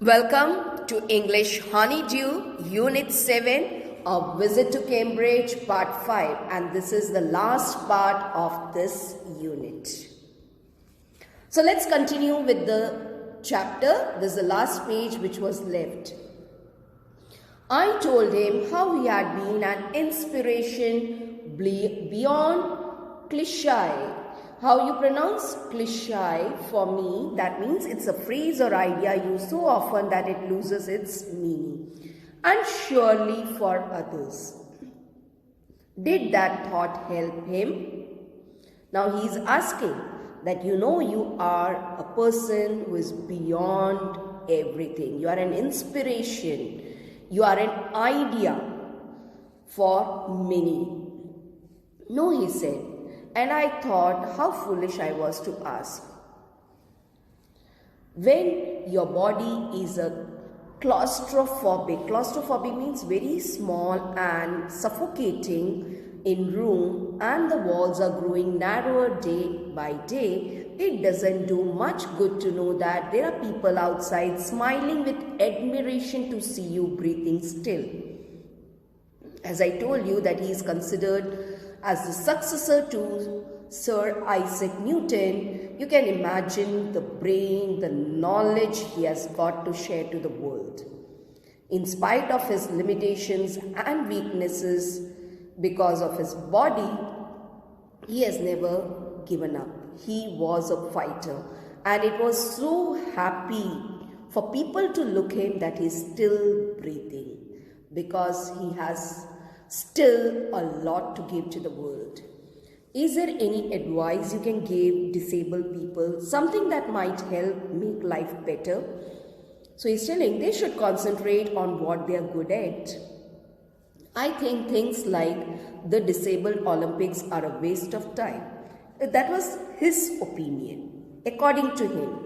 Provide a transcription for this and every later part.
Welcome to English Honeydew Unit 7 of Visit to Cambridge Part 5, and this is the last part of this unit. So let's continue with the chapter. This is the last page which was left. I told him how he had been an inspiration beyond cliché. How you pronounce cliché for me, that means it's a phrase or idea used so often that it loses its meaning. And surely for others. Did that thought help him? Now he is asking that you are a person who is beyond everything. You are an inspiration. You are an idea for many. No, he said. And I thought how foolish I was to ask. When your body is a claustrophobic means very small and suffocating in room, and the walls are growing narrower day by day, it doesn't do much good to know that there are people outside smiling with admiration to see you breathing still. As I told you that he is considered as the successor to Sir Isaac Newton, you can imagine the brain, the knowledge he has got to share to the world. In spite of his limitations and weaknesses, because of his body, he has never given up. He was a fighter, and it was so happy for people to look him that he is still breathing, because he has still a lot to give to the world. Is there any advice you can give disabled people? Something that might help make life better? So he's telling they should concentrate on what they are good at. I think things like the disabled Olympics are a waste of time. That was his opinion, according to him.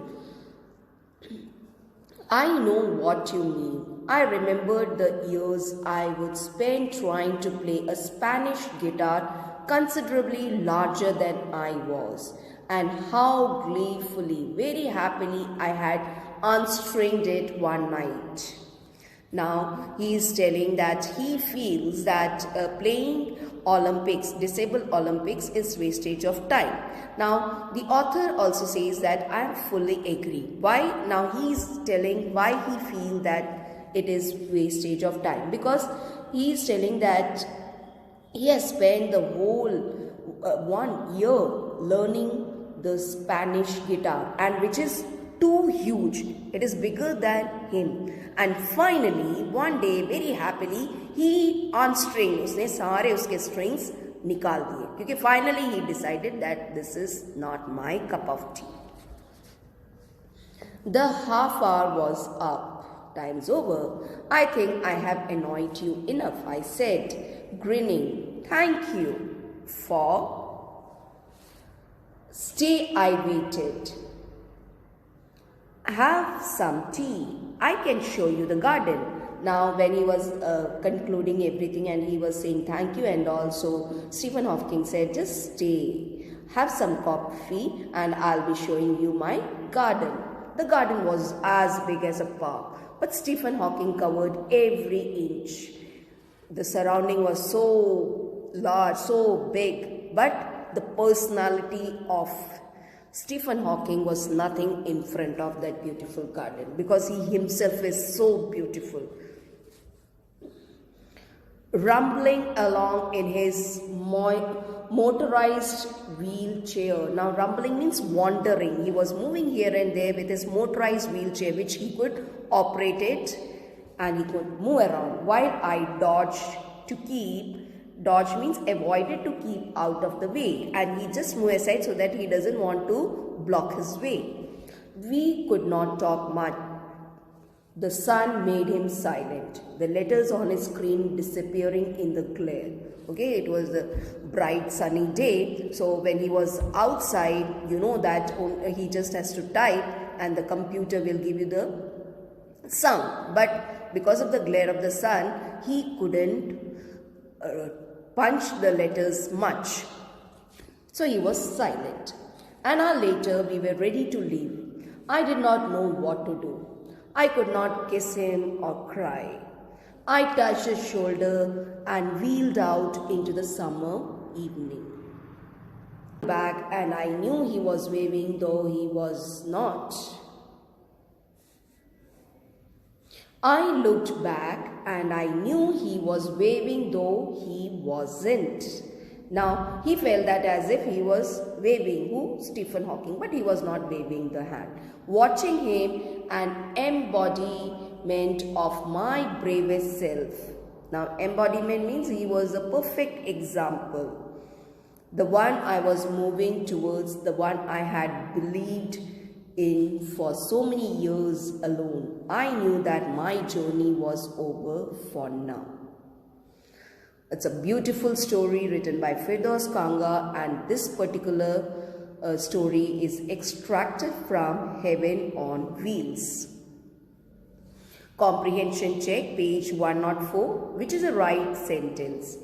I know what you mean. I remembered the years I would spend trying to play a Spanish guitar considerably larger than I was, and how gleefully, very happily I had unstringed it one night. Now he is telling that he feels that playing Olympics, disabled Olympics, is wastage of time. Now the author also says that I fully agree. Why? Now he is telling why he feels that it is wastage of time, because he is telling that he has spent the whole 1 year learning the Spanish guitar, and which is too huge. It is bigger than him. And finally, one day, very happily, he unstring, उसने सारे उसके strings निकाल दिए, क्योंकि finally he decided that this is not my cup of tea. The half hour was up. Time's over. I think I have annoyed you enough, I said, grinning. Thank you for... Stay, I waited. Have some tea. I can show you the garden. Now when he was concluding everything and he was saying thank you, and also Stephen Hawking said, just stay, have some coffee and I'll be showing you my garden. The garden was as big as a park, but Stephen Hawking covered every inch. The surrounding was so large, so big, but the personality of Stephen Hawking was nothing in front of that beautiful garden, because he himself is so beautiful. Rumbling along in his motorized wheelchair. Now rumbling means wandering. He was moving here and there with his motorized wheelchair, which he could operate it and he could move around, while I dodged to keep... Dodge means avoided, to keep out of the way, and he just moved aside so that he doesn't want to block his way. We could not talk much. The sun made him silent, the letters on his screen disappearing in the glare. Okay, it was a bright sunny day, so when he was outside, you know that he just has to type and the computer will give you the sound. But because of the glare of the sun, he couldn't punch the letters much. So he was silent. An hour later, we were ready to leave. I did not know what to do. I could not kiss him or cry. I touched his shoulder and wheeled out into the summer evening. Back and I knew he was waving though he was not. I looked back and I knew he was waving though he wasn't. Now he felt that as if he was waving. Who? Stephen Hawking. But he was not waving the hand. Watching him, an embodiment of my bravest self. Now embodiment means he was a perfect example. The one I was moving towards, the one I had believed in for so many years alone. I knew that my journey was over for now. It's a beautiful story written by Firdaus Kanga, and this particular story is extracted from Heaven on Wheels. Comprehension check, page 104, which is a right sentence.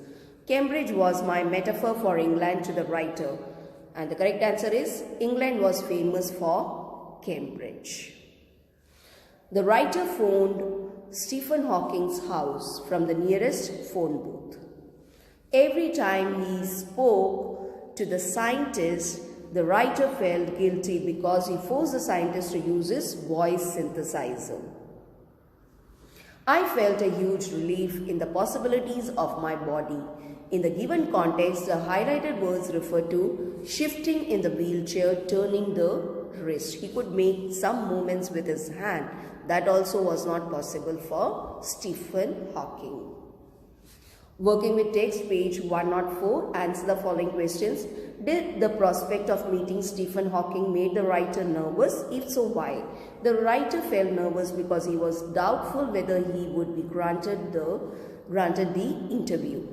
Cambridge was my metaphor for England to the writer. And the correct answer is, England was famous for Cambridge. The writer phoned Stephen Hawking's house from the nearest phone booth. Every time he spoke to the scientist, the writer felt guilty because he forced the scientist to use his voice synthesizer. I felt a huge relief in the possibilities of my body. In the given context, the highlighted words refer to shifting in the wheelchair, turning the wrist. He could make some movements with his hand. That also was not possible for Stephen Hawking. Working with text, page 104, answer the following questions. Did the prospect of meeting Stephen Hawking make the writer nervous? If so, why? The writer felt nervous because he was doubtful whether he would be granted the interview.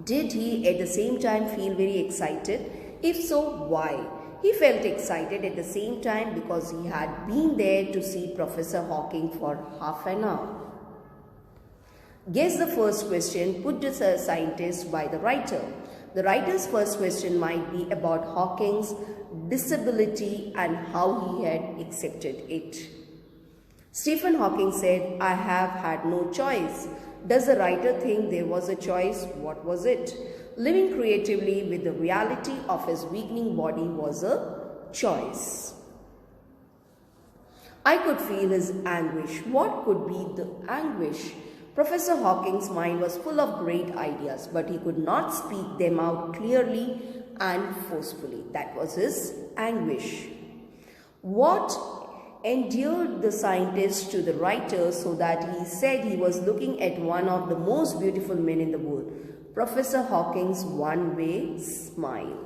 Did he at the same time feel very excited? If so, why? He felt excited at the same time because he had been there to see Professor Hawking for half an hour. Guess the first question put to the scientist by the writer. The writer's first question might be about Hawking's disability and how he had accepted it. Stephen Hawking said, I have had no choice. Does the writer think there was a choice? What was it? Living creatively with the reality of his weakening body was a choice. I could feel his anguish. What could be the anguish? Professor Hawking's mind was full of great ideas, but he could not speak them out clearly and forcefully. That was his anguish. What endeared the scientist to the writer so that he said he was looking at one of the most beautiful men in the world? Professor Hawking's one-way smile.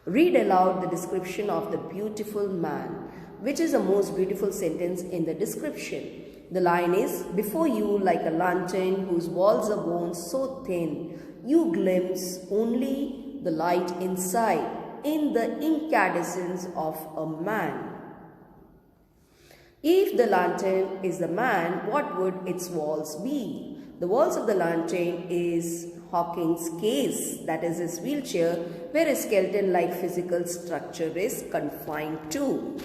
Read aloud the description of the beautiful man. Which is the most beautiful sentence in the description? The line is, before you like a lantern whose walls are worn so thin, you glimpse only the light inside, in the incandescence of a man. If the lantern is the man, what would its walls be? The walls of the lantern is Hawking's case, that is his wheelchair, where a skeleton-like physical structure is confined to.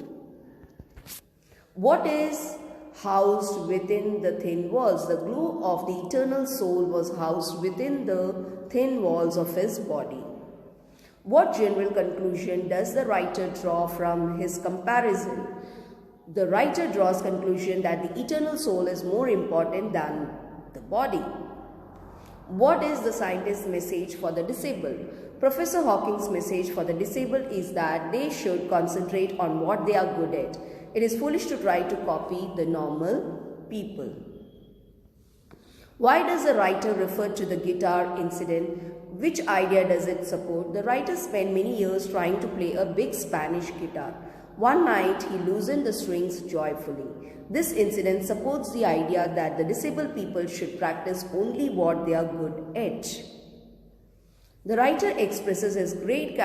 What is housed within the thin walls? The glue of the eternal soul was housed within the thin walls of his body. What general conclusion does the writer draw from his comparison? The writer draws conclusion that the eternal soul is more important than the body. What is the scientist's message for the disabled? Professor Hawking's message for the disabled is that they should concentrate on what they are good at. It is foolish to try to copy the normal people. Why does the writer refer to the guitar incident? Which idea does it support? The writer spent many years trying to play a big Spanish guitar. One night he loosened the strings joyfully. This incident supports the idea that the disabled people should practice only what they are good at. The writer expresses his great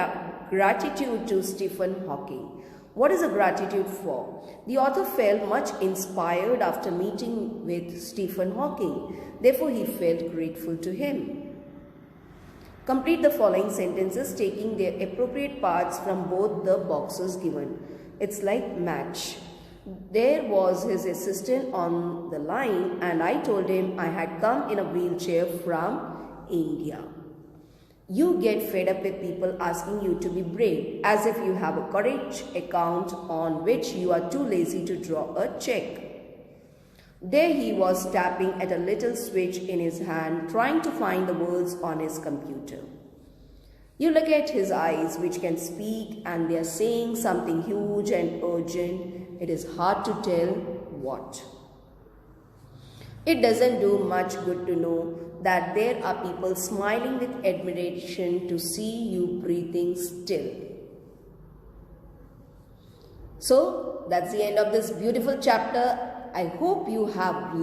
gratitude to Stephen Hawking. What is a gratitude for? The author felt much inspired after meeting with Stephen Hawking. Therefore, he felt grateful to him. Complete the following sentences taking their appropriate parts from both the boxes given. It's like match. There was his assistant on the line, and I told him I had come in a wheelchair from India. You get fed up with people asking you to be brave, as if you have a courage account on which you are too lazy to draw a check. There he was tapping at a little switch in his hand, trying to find the words on his computer. You look at his eyes, which can speak, and they are saying something huge and urgent. It is hard to tell what. It doesn't do much good to know that there are people smiling with admiration to see you breathing still. So, that's the end of this beautiful chapter. I hope you have